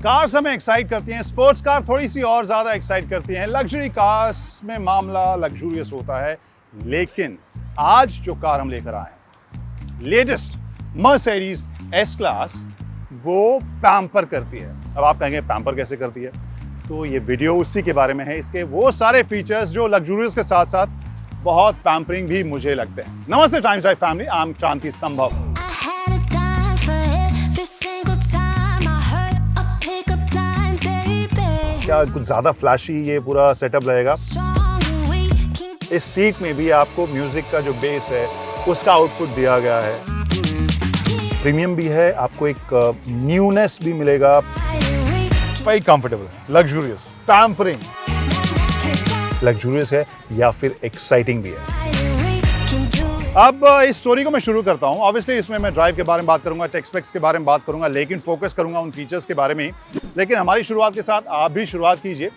Cars हमें excite करती हैं, स्पोर्ट्स कार थोड़ी सी और ज़्यादा एक्साइट करती हैं, लग्जरी कार्स में मामला लग्जूरियस होता है। लेकिन आज जो कार हम लेकर आए हैं, लेटेस्ट मर्सिडीज एस क्लास, वो पैम्पर करती है। अब आप कहेंगे पैम्पर कैसे करती है, तो ये वीडियो उसी के बारे में है, इसके वो सारे फीचर्स जो लग्जूरियस के साथ साथ बहुत पैम्परिंग भी मुझे लगते हैं। नमस्ते times life family, I am क्रांति संभव। क्या कुछ ज़्यादा फ्लैशी ये पूरा सेटअप रहेगा। इस सीट में भी आपको म्यूजिक का जो बेस है उसका आउटपुट दिया गया है, प्रीमियम भी है, आपको एक न्यूनेस भी मिलेगा, very comfortable, luxurious, pampering, luxurious है या फिर एक्साइटिंग भी है। अब इस स्टोरी को मैं शुरू करता हूं। ऑब्वियसली इसमें मैं ड्राइव के बारे में बात करूंगा, टेक स्पेक्स के बारे में बात करूंगा, लेकिन फोकस करूंगा उन फीचर्स के बारे में ही। लेकिन हमारी शुरुआत के साथ आप भी शुरुआत कीजिए।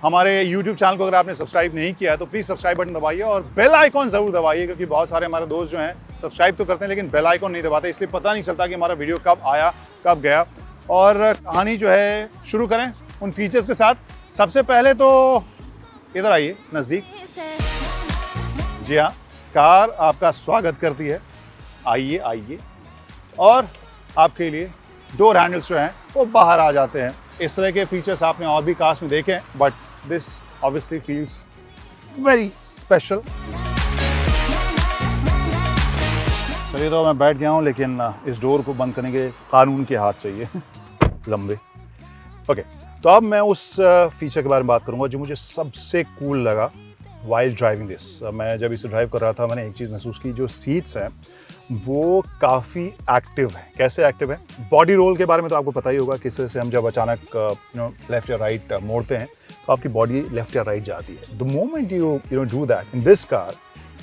हमारे YouTube चैनल को अगर आपने सब्सक्राइब नहीं किया है तो प्लीज़ सब्सक्राइब बटन दबाइए और बेल आइकॉन ज़रूर दबाइए, क्योंकि बहुत सारे हमारे दोस्त जो हैं सब्सक्राइब तो करते हैं लेकिन बेल आइकॉन नहीं दबाते, इसलिए पता नहीं चलता कि हमारा वीडियो कब आया कब गया। और कहानी जो है शुरू करें उन फीचर्स के साथ। सबसे पहले तो इधर आइए नज़दीक। जी हाँ, कार आपका स्वागत करती है, आइए आइए। और आपके लिए डोर हैंडल्स जो हैं वो बाहर आ जाते हैं। इस तरह के फीचर्स आपने और भी कार्स में देखे हैं, but this obviously feels very special. चलिए, तो मैं बैठ गया हूँ, लेकिन इस डोर को बंद करने के कानून के हाथ चाहिए लंबे। ओके, तो अब मैं उस फीचर के बारे में बात करूँगा जो मुझे सबसे कूल लगा वाइल ड्राइविंग दिस। मैं जब इसे ड्राइव कर रहा था मैंने एक चीज़ महसूस की, जो सीट्स हैं वो काफ़ी एक्टिव है। कैसे एक्टिव है? बॉडी रोल के बारे में तो आपको पता ही होगा, किस तरह से हम जब अचानक लेफ्ट या राइट मोड़ते हैं तो आपकी बॉडी लेफ्ट या राइट जाती है। The moment you do that in this car,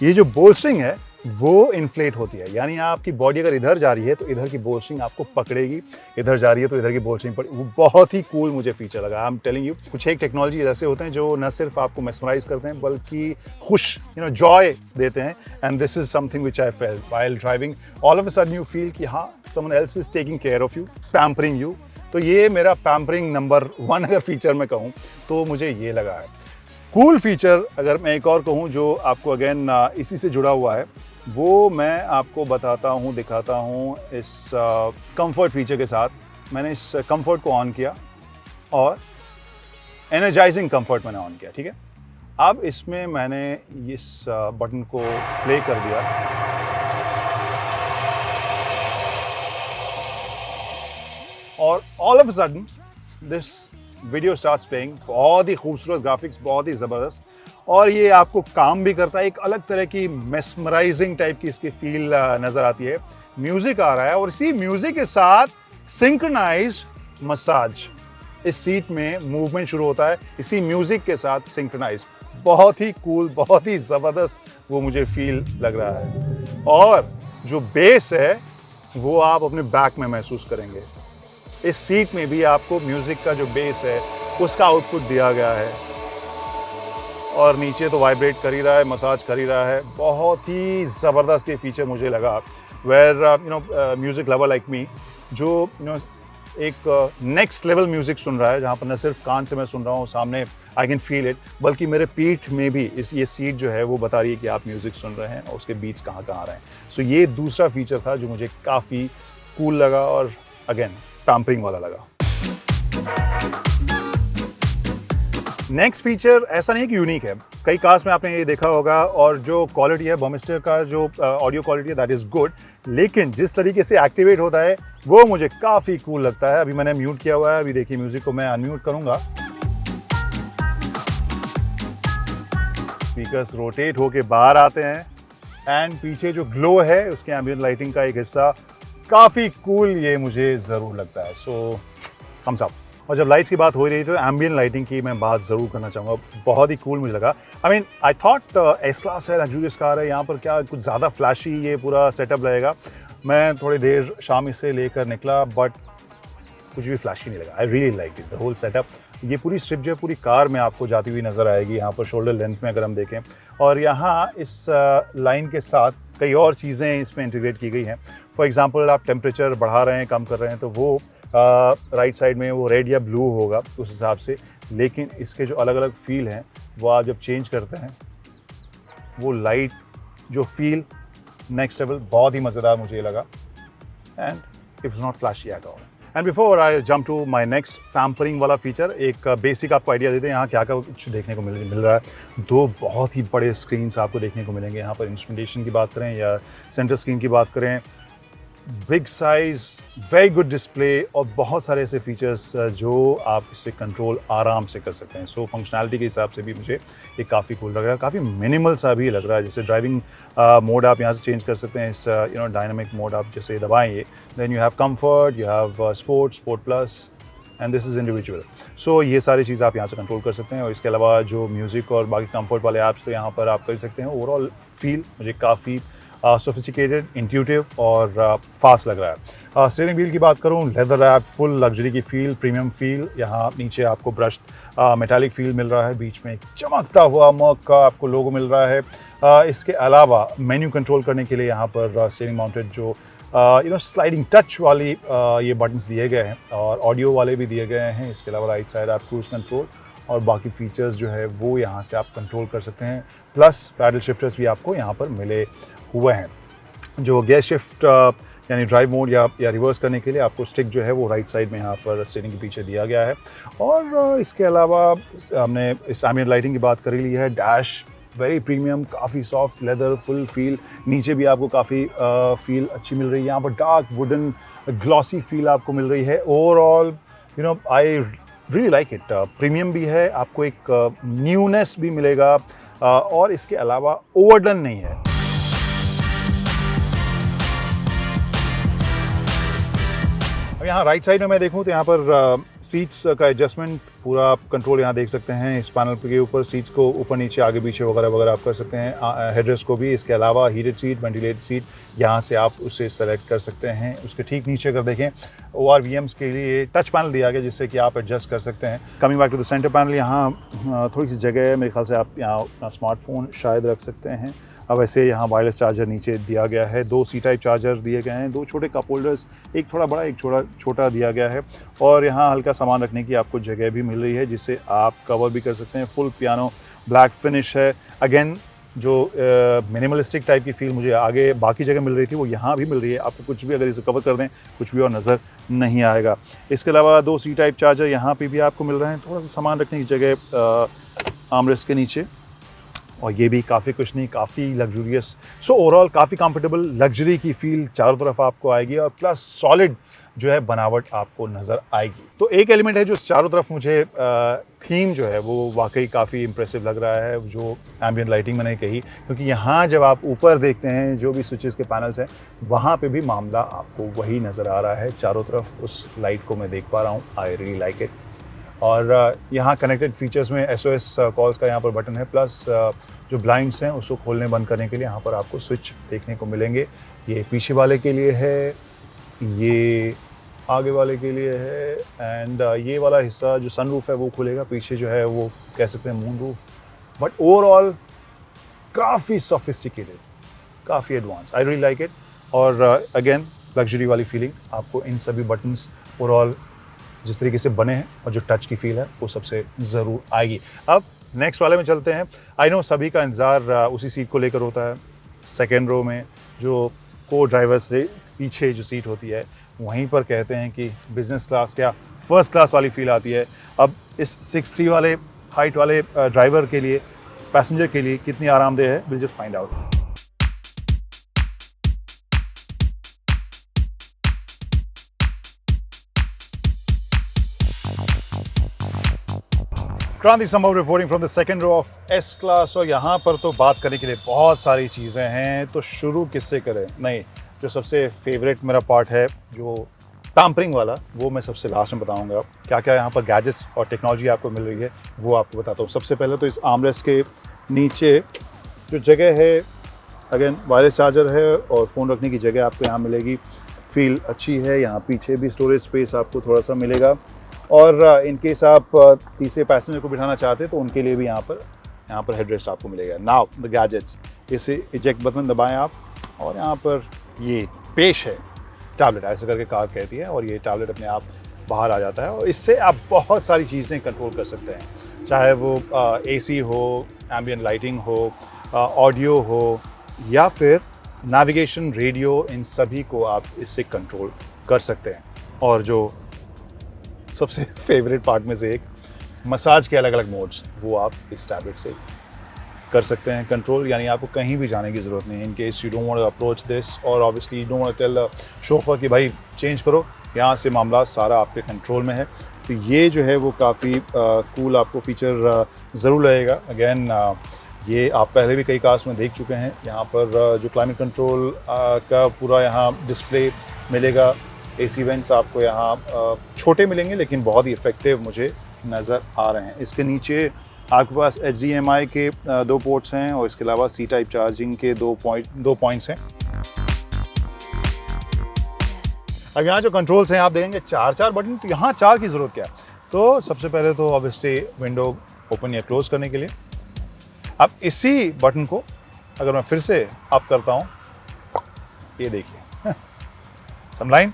ये जो बोल्स्टरिंग है वो इन्फ्लेट होती है, यानी आपकी बॉडी अगर इधर जा रही है तो इधर की बोल्स्टरिंग आपको पकड़ेगी, इधर जा रही है तो इधर की बोल्स्टरिंग पड़ेगी। वो बहुत ही कूल मुझे फीचर लगा। आई एम टेलिंग यू, कुछ एक टेक्नोलॉजी ऐसे होते हैं जो न सिर्फ आपको मेस्मराइज करते हैं बल्कि खुश जॉय देते हैं। And this is something which I felt while driving. All of a sudden you feel कि हाँ, someone else is taking care of you, pampering you. तो ये मेरा पैम्परिंग नंबर 1 अगर फीचर में कहूँ तो मुझे ये लगा है। कूल फीचर अगर मैं एक और कहूँ जो आपको अगेन इसी से जुड़ा हुआ है, वो मैं आपको बताता हूँ, दिखाता हूँ इस कंफर्ट फीचर के साथ। मैंने इस कंफर्ट को ऑन किया और एनर्जाइजिंग कंफर्ट मैंने ऑन किया, ठीक है। अब इसमें मैंने इस बटन को प्ले कर दिया और all of a sudden this video starts playing. बहुत ही खूबसूरत ग्राफिक्स, बहुत ही ज़बरदस्त, और ये आपको काम भी करता है। एक अलग तरह की मेस्मराइजिंग टाइप की इसकी फील नज़र आती है। म्यूज़िक आ रहा है और इसी म्यूज़िक के साथ सिंक्रोनाइज्ड मसाज, इस सीट में मूवमेंट शुरू होता है इसी म्यूज़िक के साथ सिंक्रोनाइज्ड। बहुत ही कूल, बहुत ही ज़बरदस्त वो मुझे फील लग रहा है। और जो बेस है वो आप अपने बैक में महसूस करेंगे। इस सीट में भी आपको म्यूज़िक का जो बेस है उसका आउटपुट दिया गया है, और नीचे तो वाइब्रेट कर ही रहा है, मसाज कर ही रहा है। बहुत ही ज़बरदस्त ये फीचर मुझे लगा। Where music lover like me, जो एक नेक्स्ट लेवल म्यूज़िक सुन रहा है, जहाँ पर न सिर्फ कान से मैं सुन रहा हूँ, सामने आई कैन फील इट, बल्कि मेरे पीठ में भी ये सीट जो है वो बता रही है कि आप म्यूज़िक सुन रहे हैं और उसके बीट्स कहाँ कहाँ आ रहे हैं। सो ये दूसरा फीचर था जो मुझे काफ़ी कूल लगा और अगेन पैम्परिंग वाला लगा। नेक्स्ट फीचर ऐसा नहीं कि यूनिक है, कई कार्स में आपने ये देखा होगा, और जो क्वालिटी है बमिस्टर का जो ऑडियो क्वालिटी है दैट इज़ गुड, लेकिन जिस तरीके से एक्टिवेट होता है वो मुझे काफ़ी कूल लगता है। अभी मैंने म्यूट किया हुआ है, अभी देखिए म्यूज़िक को मैं अनम्यूट करूँगा, स्पीकर्स रोटेट होके बाहर आते हैं, एंड पीछे जो ग्लो है उसके एम्बिएंट लाइटिंग का एक हिस्सा, काफ़ी कूल ये मुझे ज़रूर लगता है। सो थम्स अप। और जब लाइट्स की बात हो रही तो एम्बिएंट लाइटिंग की मैं बात ज़रूर करना चाहूँगा, बहुत ही कूल मुझे लगा। आई थॉट एस क्लास है, लग्जूरियस कार है, यहाँ पर क्या कुछ ज़्यादा फ्लैशी ये पूरा सेटअप रहेगा। मैं थोड़ी देर शाम इसे लेकर निकला, बट कुछ भी फ्लैशी नहीं लगा। I really like it, the whole setup. ये पूरी स्ट्रिप जो है पूरी कार में आपको जाती हुई नज़र आएगी, यहाँ पर शोल्डर लेंथ में अगर हम देखें, और यहाँ इस लाइन के साथ कई और चीज़ें इसमें इंटीग्रेट की गई हैं। फॉर एग्जांपल आप टेम्परेचर बढ़ा रहे हैं, कम कर रहे हैं, तो वो राइट साइड में वो रेड या ब्लू होगा उस हिसाब से। लेकिन इसके जो अलग अलग फील हैं वो आप जब चेंज करते हैं, वो लाइट जो फील नेक्स्ट लेवल, बहुत ही मज़ेदार मुझे लगा। And it was not flashy at all. And before I jump to my next pampering वाला फीचर, एक बेसिक आपको आइडिया देते हैं यहाँ क्या क्या कुछ देखने को मिल रहा है। दो बहुत ही बड़े स्क्रीन्स आपको देखने को मिलेंगे यहाँ पर। इंस्ट्रूमेंटेशन की बात करें या सेंटर स्क्रीन की बात करें, big size, very good display और बहुत सारे ऐसे फीचर्स जो आप इससे कंट्रोल आराम से कर सकते हैं। सो फंक्शनैलिटी के हिसाब से भी मुझे ये काफ़ी कूल लग रहा है, काफ़ी मिनिमल सा भी लग रहा है। जैसे ड्राइविंग मोड आप यहाँ से चेंज कर सकते हैं, इस डायनामिक मोड आप जैसे दबाएंगे, then you have comfort, you have sport plus and this is individual. So ये सारी चीज़ आप यहाँ से कंट्रोल कर सकते हैं। और इसके अलावा जो म्यूज़िक और बाकी कंफर्ट वाले ऐप्स तो यहाँ पर आप कर सकते हैं। ओवरऑल फील मुझे काफ़ी सोफिस्टिकेटेड, इंट्यूटिव और फास्ट लग रहा है। स्टीयरिंग व्हील की बात करूँ, लेदर रैप, फुल लग्जरी की फील, प्रीमियम फील। यहाँ नीचे आपको ब्रश्ड मेटालिक फील मिल रहा है, बीच में एक चमकता हुआ मर्क का आपको लोगो मिल रहा है। इसके अलावा मेन्यू कंट्रोल करने के लिए यहाँ पर स्टीयरिंग माउंटेड जो स्लाइडिंग टच वाली ये बटन्स दिए गए हैं और ऑडियो वाले भी दिए गए हैं। इसके अलावा राइट साइड आप क्रूज कंट्रोल और बाकी फीचर्स जो है वो यहाँ से आप कंट्रोल कर सकते हैं। प्लस पैडल शिफ्टर्स भी आपको यहाँ पर मिले हुए हैं। जो गियर शिफ्ट यानी ड्राइव मोड या रिवर्स करने के लिए आपको स्टिक जो है वो राइट साइड में यहाँ पर स्टीयरिंग के पीछे दिया गया है। और इसके अलावा हमने इस एम्बिएंट लाइटिंग की बात कर ली है। डैश वेरी प्रीमियम, काफ़ी सॉफ्ट लेदर, फुल फील। नीचे भी आपको काफ़ी फील अच्छी मिल रही है। यहाँ पर डार्क वुडन ग्लॉसी फील आपको मिल रही है। Overall I really like it. Premium भी है, आपको एक न्यूनेस भी मिलेगा और इसके अलावा ओवरडन नहीं है। यहाँ राइट साइड में मैं देखूँ तो यहाँ पर सीट्स का एडजस्टमेंट पूरा कंट्रोल यहाँ देख सकते हैं। इस पैनल के ऊपर सीट्स को ऊपर नीचे आगे पीछे वगैरह आप कर सकते हैं, हेडरेस्ट को भी। इसके अलावा हीटेड सीट, वेंटिलेटेड सीट यहाँ से आप उसे सेलेक्ट कर सकते हैं। उसके ठीक नीचे अगर देखें ORVMs के लिए टच पैनल दिया गया जिससे कि आप एडजस्ट कर सकते हैं। Coming back to the centre panel, यहाँ थोड़ी सी जगह है, मेरे ख्याल से आप यहाँ अपना स्मार्टफोन शायद रख सकते हैं। अब ऐसे यहाँ वायरलेस चार्जर नीचे दिया गया है, 2 C-टाइप चार्जर दिए गए हैं, 2 छोटे कप होल्डर्स, एक थोड़ा बड़ा एक छोटा दिया गया है। और यहाँ हल्का सामान रखने की आपको जगह भी मिल रही है जिससे आप कवर भी कर सकते हैं। फुल पियानो ब्लैक फिनिश है। अगेन जो मिनिमलिस्टिक टाइप की फील मुझे आगे बाकी जगह मिल रही थी वो यहाँ भी मिल रही है। आपको कुछ भी अगर इसे कवर कर दें कुछ भी और नज़र नहीं आएगा। इसके अलावा 2 C-टाइप चार्जर यहाँ पे भी आपको मिल रहे हैं, थोड़ा सा सामान रखने की जगह आर्मरेस्ट के नीचे। और ये भी काफ़ी कुछ नहीं, काफ़ी लग्जूरियस। सो ओवरऑल काफ़ी कंफर्टेबल, लग्जरी की फील चारों तरफ आपको आएगी और प्लस सॉलिड जो है बनावट आपको नज़र आएगी। तो एक एलिमेंट है जो चारों तरफ मुझे थीम जो है वो वाकई काफ़ी इंप्रेसिव लग रहा है, जो एम्बिएंट लाइटिंग मैंने कही। क्योंकि यहाँ जब आप ऊपर देखते हैं जो भी स्विचेस के पैनल्स हैं वहाँ पे भी मामला आपको वही नज़र आ रहा है। चारों तरफ उस लाइट को मैं देख पा रहा हूँ। आई रियली लाइक इट। और यहाँ कनेक्टेड फीचर्स में SOS कॉल्स का यहाँ पर बटन है, प्लस जो ब्लाइंड्स हैं उसको खोलने बंद करने के लिए यहाँ पर आपको स्विच देखने को मिलेंगे। ये पीछे वाले के लिए है, ये आगे वाले के लिए है एंड ये वाला हिस्सा जो सनरूफ है वो खुलेगा। पीछे जो है वो कह सकते हैं मून रूफ। बट ओवरऑल काफ़ी सोफिस्टिकेटेड, काफ़ी advance. I really like it. और अगेन लग्जरी वाली फीलिंग आपको इन सभी बटन्स ओवरऑल जिस तरीके से बने हैं और जो टच की फील है वो सबसे ज़रूर आएगी। अब नेक्स्ट वाले में चलते हैं। आई नो सभी का इंतज़ार उसी सीट को लेकर होता है। सेकेंड रो में जो को ड्राइवर से पीछे जो सीट होती है वहीं पर कहते हैं कि बिज़नेस क्लास क्या फर्स्ट क्लास वाली फील आती है। अब इस 6'3" वाले हाइट वाले ड्राइवर के लिए, पैसेंजर के लिए कितनी आरामदेह है, will just find out. Kranti Sambhav reporting from the second row of S class. और यहाँ पर तो बात करने के लिए बहुत सारी चीज़ें हैं, तो शुरू किससे करें? नहीं, जो सबसे फेवरेट मेरा पार्ट है जो पैम्परिंग वाला, वो मैं सबसे लास्ट में बताऊंगा। क्या क्या यहाँ पर गैजेट्स और टेक्नोलॉजी आपको मिल रही है वो आपको बताता हूँ। सबसे पहले तो इस आर्मरेस्ट के नीचे जो जगह है, अगेन वायरलेस चार्जर है और फ़ोन रखने की जगह आपको यहाँ मिलेगी। फील अच्छी है। यहाँ पीछे भी स्टोरेज स्पेस आपको थोड़ा सा मिलेगा। और इन केस आप तीसरे पैसेंजर को बिठाना चाहते हैं तो उनके लिए भी यहाँ पर हेडरेस्ट आपको मिलेगा। नाउ द गैजेट्स, इसे इजेक्ट बटन दबाएं आप और यहाँ पर ये पेश है टैबलेट, ऐसे करके कार कहती है, और ये टैबलेट अपने आप बाहर आ जाता है और इससे आप बहुत सारी चीज़ें कंट्रोल कर सकते हैं, चाहे वो एसी हो, एम्बिएंट लाइटिंग हो, ऑडियो हो या फिर नेविगेशन, रेडियो, इन सभी को आप इससे कंट्रोल कर सकते हैं। और जो सबसे फेवरेट पार्ट में से एक, मसाज के अलग अलग मोड्स, वो आप इस टैबलेट से कर सकते हैं कंट्रोल, यानी आपको कहीं भी जाने की ज़रूरत नहीं है। In case you don't want to approach this, और obviously you don't want to tell the chauffeur कि भाई चेंज करो, यहाँ से मामला सारा आपके कंट्रोल में है। तो ये जो है वो काफ़ी कूल आपको फीचर ज़रूर लगेगा। अगेन ये आप पहले भी कई कार्स में देख चुके हैं। यहाँ पर जो क्लाइमेट कंट्रोल का पूरा यहाँ डिस्प्ले मिलेगा। एसी वेंट्स आपको यहाँ छोटे मिलेंगे लेकिन बहुत ही इफ़ेक्टिव मुझे नज़र आ रहे हैं। इसके नीचे आपके पास HDMI के 2 पोर्ट्स हैं और इसके अलावा C टाइप चार्जिंग के 2 पॉइंट्स हैं। अब यहाँ जो कंट्रोल्स हैं आप देखेंगे 4 बटन, तो यहाँ 4 की ज़रूरत क्या है? तो सबसे पहले तो ऑब्वियसली विंडो ओपन या क्लोज़ करने के लिए। अब इसी बटन को अगर मैं फिर से अप करता हूँ, ये देखिए समलाइन,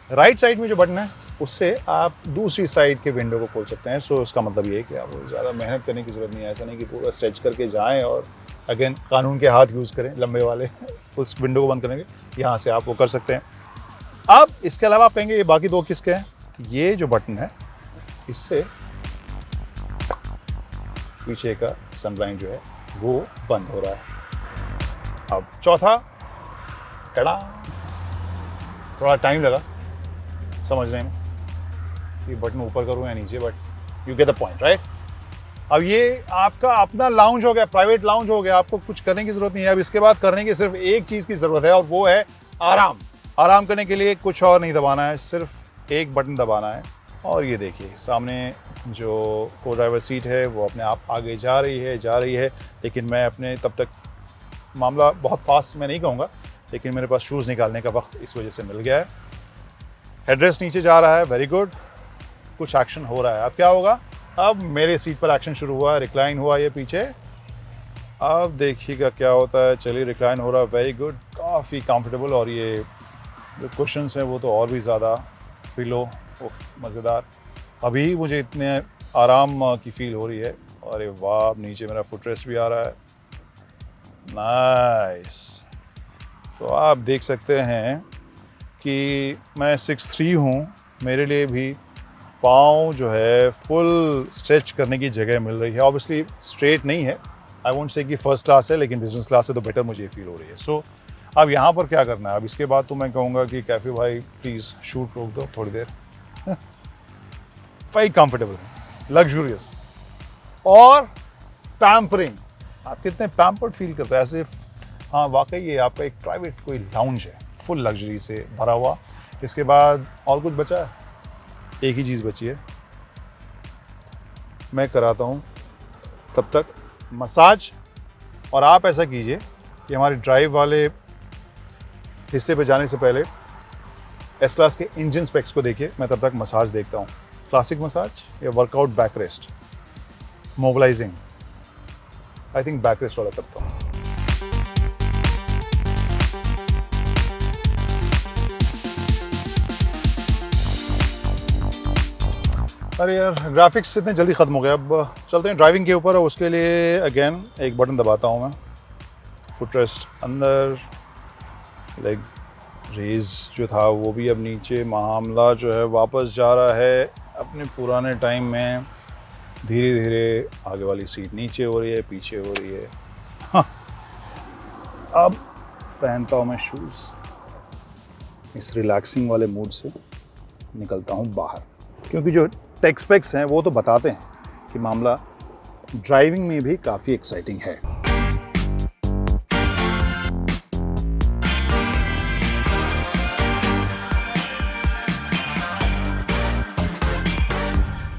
राइट साइड में जो बटन है उससे आप दूसरी साइड के विंडो को खोल सकते हैं। सो इसका मतलब ये है कि आपको ज़्यादा मेहनत करने की ज़रूरत नहीं है। ऐसा नहीं कि पूरा स्ट्रेच करके जाएं और अगेन कानून के हाथ यूज़ करें लंबे वाले उस विंडो को बंद करने के। यहाँ से आप वो कर सकते हैं। अब इसके अलावा आप कहेंगे ये बाकी 2 किसके हैं? ये जो बटन है इससे पीछे का सनब्लाइंड जो है वो बंद हो रहा है। अब चौथा, टड़ा, थोड़ा टाइम लगा समझने में ये बटन ऊपर करूँ या नीचे, but you get the point right. अब ये आपका अपना लाउंज हो गया, प्राइवेट लाउंज हो गया, आपको कुछ करने की ज़रूरत नहीं है। अब इसके बाद करने की सिर्फ एक चीज़ की ज़रूरत है और वो है आराम। आराम करने के लिए कुछ और नहीं दबाना है, सिर्फ एक बटन दबाना है और ये देखिए सामने जो को ड्राइवर सीट है वो अपने आप आगे जा रही है। लेकिन मैं अपने तब तक मामला बहुत फास्ट मैं नहीं कहूँगा, लेकिन मेरे पास शूज़ निकालने का वक्त इस वजह से मिल गया है। हेडरेस्ट नीचे जा रहा है, वेरी गुड, कुछ एक्शन हो रहा है। अब क्या होगा? अब मेरे सीट पर एक्शन शुरू हुआ, रिक्लाइन हुआ ये पीछे। अब देखिएगा क्या होता है। चलिए रिक्लाइन हो रहा है, वेरी गुड, काफ़ी कंफर्टेबल, और ये जो कुशन्स हैं वो तो और भी ज़्यादा पिलो, मज़ेदार। अभी मुझे इतने आराम की फ़ील हो रही है। अरे वाह, नीचे मेरा फुटरेस्ट भी आ रहा है, नाइस। तो आप देख सकते हैं कि मैं 6'3" हूँ, मेरे लिए भी पाँव जो है फुल स्ट्रेच करने की जगह मिल रही है। ऑब्वियसली स्ट्रेट नहीं है, आई वोंट से कि फर्स्ट क्लास है, लेकिन बिजनेस क्लास से तो बेटर मुझे फील हो रही है। सो अब यहाँ पर क्या करना है? अब इसके बाद तो मैं कहूँगा कि कैफ़े भाई प्लीज़ शूट रोक दो थोड़ी देर। वही कंफर्टेबल, लग्जूरियस और पैम्परिंग। आप कितने पैम्पर्ड फील करते हैं, ऐसे हाँ वाकई ये आपका एक प्राइवेट कोई लाउंज है, फुल लग्जरी से भरा हुआ। इसके बाद और कुछ बचा है? एक ही चीज़ बची है, मैं कराता हूँ तब तक मसाज। और आप ऐसा कीजिए कि हमारे ड्राइव वाले हिस्से पे जाने से पहले एस क्लास के इंजन स्पेक्स को देखिए, मैं तब तक मसाज देखता हूँ। क्लासिक मसाज या workout back rest, mobilising, I think back rest वाला करता हूँ। अरे यार, ग्राफिक्स इतने जल्दी ख़त्म हो गया। अब चलते हैं ड्राइविंग के ऊपर, और उसके लिए अगेन एक बटन दबाता हूँ मैं, फुटरेस्ट अंदर, लेग रेज जो था वो भी अब नीचे। मामला जो है वापस जा रहा है अपने पुराने टाइम में। धीरे धीरे आगे वाली सीट नीचे हो रही है, पीछे हो रही है। हाँ, अब पहनता हूँ मैं शूज़, इस रिलैक्सिंग वाले मूड से निकलता हूँ बाहर, क्योंकि जो टेक स्पेक्स हैं वो तो बताते हैं कि मामला ड्राइविंग में भी काफ़ी एक्साइटिंग है।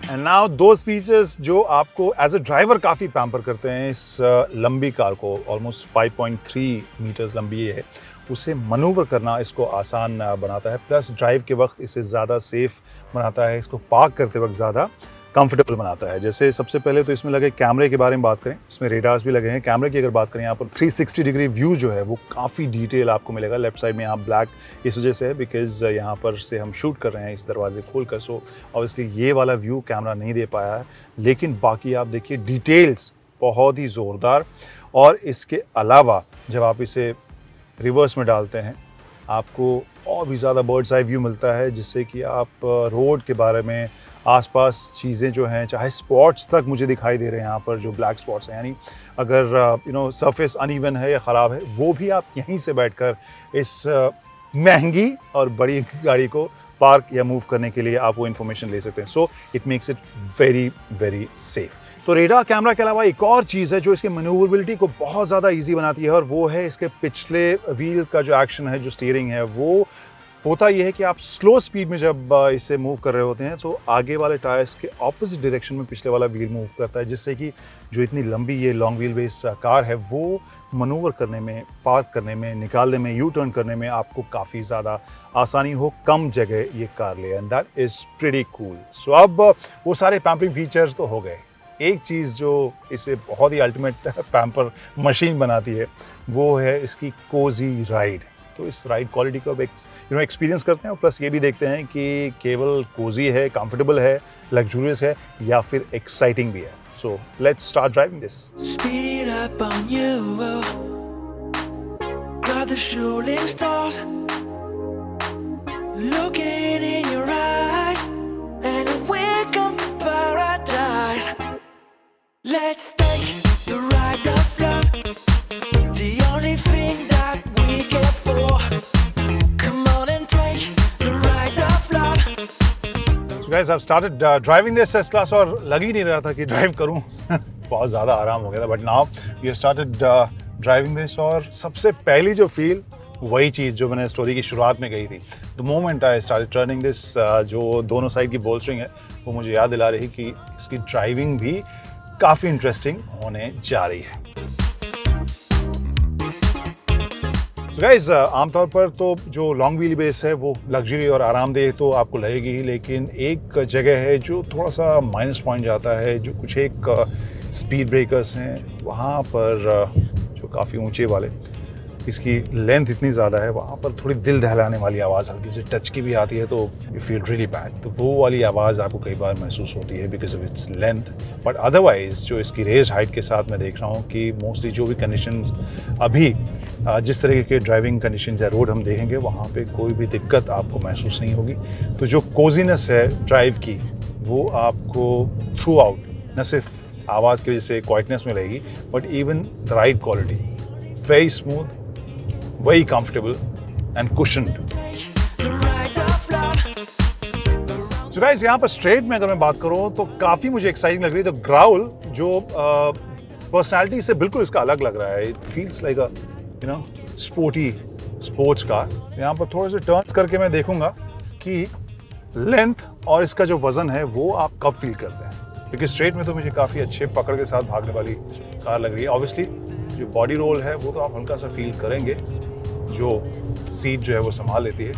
एंड नाउ दोज फीचर्स जो आपको एज अ ड्राइवर काफ़ी पैम्पर करते हैं इस लंबी कार को, ऑलमोस्ट 5.3 मीटर्स लंबी है, उसे मनूवर करना इसको आसान बनाता है। प्लस ड्राइव के वक्त इसे ज़्यादा सेफ बनाता है, इसको पार्क करते वक्त ज़्यादा कंफर्टेबल बनाता है। जैसे सबसे पहले तो इसमें लगे कैमरे के बारे में बात करें, इसमें रेडार्स भी लगे हैं। कैमरे की अगर बात करें, यहाँ पर 360 डिग्री व्यू जो है वो काफ़ी डिटेल आपको मिलेगा। लेफ्ट साइड में यहाँ ब्लैक इस वजह से है बिकॉज यहाँ पर से हम शूट कर रहे हैं इस दरवाजे खोलकर, सो ऑब्वियसली ये वाला व्यू कैमरा नहीं दे पाया है। लेकिन बाकी आप देखिए डिटेल्स बहुत ही ज़ोरदार। और इसके अलावा जब आप इसे रिवर्स में डालते हैं आपको और भी ज़्यादा बर्ड्स आई व्यू मिलता है, जिससे कि आप रोड के बारे में, आसपास चीज़ें जो हैं, चाहे स्पॉट्स तक मुझे दिखाई दे रहे हैं यहाँ पर जो ब्लैक स्पॉट्स हैं, यानी अगर सरफेस अनइवन है या ख़राब है वो भी आप यहीं से बैठकर इस महंगी और बड़ी गाड़ी को पार्क या मूव करने के लिए आप वो इन्फॉर्मेशन ले सकते हैं। So it makes it very very safe. तो रेडार कैमरा के अलावा एक और चीज़ है जो इसकी मैन्यूवरेबिलिटी को बहुत ज़्यादा ईजी बनाती है, और वो है इसके पिछले व्हील का जो एक्शन है, जो स्टीयरिंग है, वो होता ये है कि आप स्लो स्पीड में जब इसे मूव कर रहे होते हैं तो आगे वाले टायर्स के ऑपोजिट डायरेक्शन में पिछले वाला व्हील मूव करता है, जिससे कि जो इतनी लंबी ये लॉन्ग व्हील बेस कार है वो मनूवर करने में, पार्क करने में, निकालने में, यू टर्न करने में आपको काफ़ी ज़्यादा आसानी हो, कम जगह ये कार ले, and that is pretty cool. So अब वो सारे पैम्परिंग फीचर्स तो हो गए। एक चीज़ जो इसे बहुत ही अल्टीमेट पैम्पर मशीन बनाती है वो है इसकी कोजी राइड। तो इस राइड क्वालिटी को अब एक्सपीरियंस करते हैं, और प्लस ये भी देखते हैं कि केवल कोजी है, कंफर्टेबल है, लग्जूरियस है, या फिर एक्साइटिंग भी है। So let's start driving this. Speed it up on you. Grab the shooting stars. Looking in your eyes, and we'll come to paradise. Let's take the ride of love. The only thing that we care for. Come on and take the ride of love. So guys, I've started driving this S-Class और लग ही नहीं रहा था कि drive करूं बहुत ज़्यादा आराम हो गया था, but now we started driving this, और सबसे पहली जो फील वही चीज़ जो मैंने स्टोरी की शुरुआत में कही थी। The moment I started turning this, जो दोनों साइड की बोल्स्टरिंग है वो मुझे याद दिला रही कि इसकी ड्राइविंग भी काफ़ी इंटरेस्टिंग होने जा रही है। So guys, आमतौर पर तो जो लॉन्ग व्हील बेस है वो लग्जरी और आरामदेह तो आपको लगेगी ही, लेकिन एक जगह है जो थोड़ा सा माइनस पॉइंट जाता है, जो कुछ एक स्पीड ब्रेकर्स हैं वहाँ पर, जो काफ़ी ऊंचे वाले, इसकी लेंथ इतनी ज़्यादा है, वहाँ पर थोड़ी दिल दहलाने वाली आवाज़ हल्की सी टच की भी आती है, तो यू फील रियली बैड। तो वो वाली आवाज़ आपको कई बार महसूस होती है because of its length. But otherwise जो इसकी रेज हाइट के साथ मैं देख रहा हूँ कि मोस्टली जो भी कंडीशंस अभी जिस तरह के ड्राइविंग कंडीशन या रोड हम देखेंगे वहाँ पे कोई भी दिक्कत आपको महसूस नहीं होगी। तो जो कोजीनेस है ड्राइव की वो आपको थ्रू आउट न सिर्फ आवाज़ की वजह से क्वाइटनेस मिलेगी, but even the ride quality very smooth, very comfortable and cushioned. So guys, यहाँ पर स्ट्रेट में अगर मैं बात करूँ तो काफ़ी मुझे एक्साइटिंग लग रही है। तो ग्राउल जो पर्सनैलिटी से बिल्कुल इसका अलग लग रहा है, it feels like a sporty sports car. यहाँ पर थोड़े से टर्न्स करके मैं देखूंगा कि लेंथ और इसका जो वजन है वो आप कब फील करते हैं, क्योंकि स्ट्रेट में तो मुझे काफ़ी अच्छे पकड़ के साथ भागने वाली कार लग रही है। ऑब्वियसली जो बॉडी रोल है वो तो आप हल्का सा फील करेंगे, जो सीट जो है वो संभाल लेती है।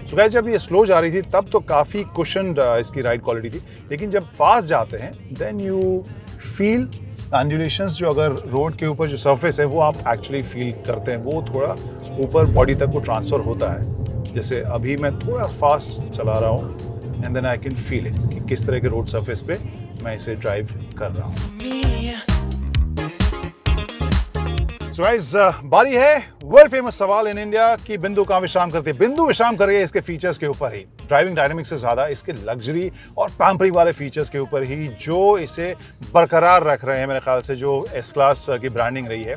तो गाइस, जब ये स्लो जा रही थी तब तो काफ़ी कुशन्ड इसकी राइड क्वालिटी थी, लेकिन जब फास्ट जाते हैं देन यू फील एंडुलेशंस, जो अगर रोड के ऊपर जो सरफेस है वो आप एक्चुअली फील करते हैं, वो थोड़ा ऊपर बॉडी तक वो ट्रांसफ़र होता है। जैसे अभी मैं थोड़ा फास्ट चला रहा हूँ and then I can feel it कि किस तरह के रोड सरफेस पे मैं इसे ड्राइव कर रहा हूँ। So guys, बारी है वर्ल्ड फेमस सवाल इन इंडिया कि बिंदु कहाँ विश्राम करती है। बिंदु विश्राम कर रही है इसके फीचर्स के ऊपर ही, ड्राइविंग डायनामिक्स से ज़्यादा इसके लग्जरी और पैम्परिंग वाले फीचर्स के ऊपर ही, जो इसे बरकरार रख रहे हैं। मेरे ख्याल से जो एस क्लास की ब्रांडिंग रही है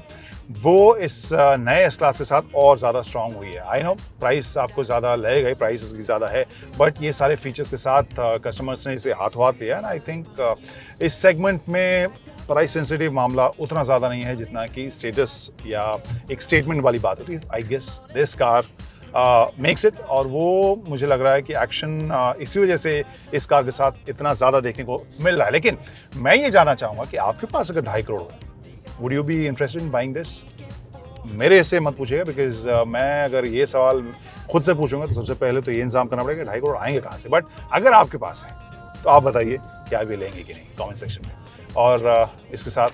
वो इस नए एस क्लास के साथ और ज़्यादा स्ट्रॉन्ग हुई है। आई नो प्राइस आपको ज़्यादा लगेगा, प्राइस इसकी ज़्यादा है, बट ये सारे फीचर्स के साथ कस्टमर्स ने इसे हाथों हाथ लिया है। आई थिंक इस सेगमेंट में प्राइस सेंसिटिव मामला उतना ज़्यादा नहीं है जितना कि स्टेटस या एक स्टेटमेंट वाली बात होती है। I guess this car makes it, और वो मुझे लग रहा है कि एक्शन इसी वजह से इस कार के साथ इतना ज़्यादा देखने को मिल रहा है। लेकिन मैं ये जानना चाहूँगा कि आपके पास अगर 2.5 करोड़ हो, would you be interested in buying this? मेरे से मत पूछिएगा बिकॉज मैं अगर ये सवाल खुद से पूछूंगा तो सबसे पहले तो ये इंतजाम करना पड़ेगा 2.5 करोड़ आएंगे कहाँ से। बट अगर आपके पास है तो आप बताइए कि आप ये लेंगे कि नहीं, कमेंट सेक्शन में। और इसके साथ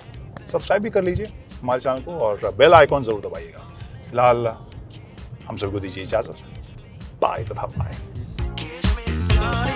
सब्सक्राइब भी कर लीजिए हमारे चैनल को और बेल आइकॉन ज़रूर दबाइएगा। फिलहाल हम सबको दीजिए इजाज़त, बाय तथा बाय। Kiss me,